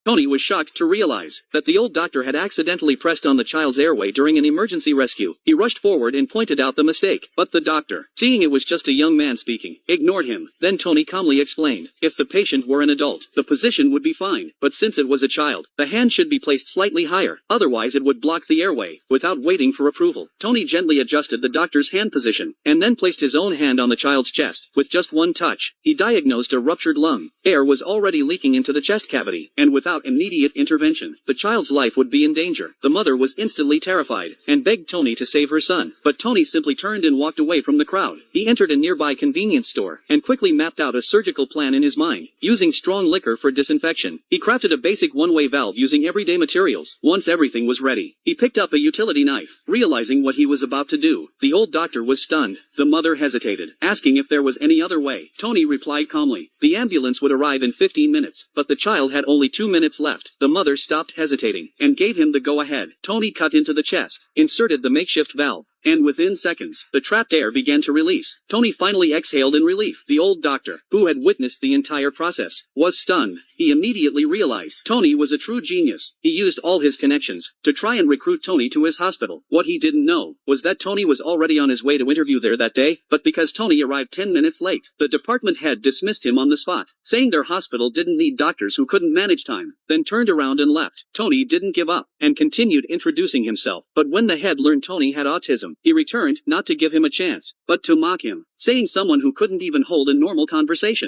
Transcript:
Tony was shocked to realize that the old doctor had accidentally pressed on the child's airway during an emergency rescue. He rushed forward and pointed out the mistake, but the doctor, seeing it was just a young man speaking, ignored him. Then Tony calmly explained, if the patient were an adult, the position would be fine, but since it was a child, the hand should be placed slightly higher, otherwise it would block the airway. Without waiting for approval, Tony gently adjusted the doctor's hand position, and then placed his own hand on the child's chest. With just one touch, he diagnosed a ruptured lung. Air was already leaking into the chest cavity, and without immediate intervention, the child's life would be in danger. The mother was instantly terrified, and begged Tony to save her son, but Tony simply turned and walked away from the crowd. He entered a nearby convenience store, and quickly mapped out a surgical plan in his mind. Using strong liquor for disinfection, he crafted a basic one-way valve using everyday materials. Once everything was ready, he picked up a utility knife. Realizing what he was about to do, the old doctor was stunned. The mother hesitated, asking if there was any other way. Tony replied calmly, the ambulance would arrive in 15 minutes, but the child had only 2 minutes left. The mother stopped hesitating, and gave him the go-ahead. Tony cut into the chest, inserted the makeshift valve, and within seconds, the trapped air began to release. Tony finally exhaled in relief. The old doctor, who had witnessed the entire process, was stunned. He immediately realized Tony was a true genius. He used all his connections to try and recruit Tony to his hospital. What he didn't know was that Tony was already on his way to interview there that day, but because Tony arrived 10 minutes late, the department head dismissed him on the spot, saying their hospital didn't need doctors who couldn't manage time, then turned around and left. Tony didn't give up, and continued introducing himself. But when the head learned Tony had autism, he returned, not to give him a chance, but to mock him, saying someone who couldn't even hold a normal conversation.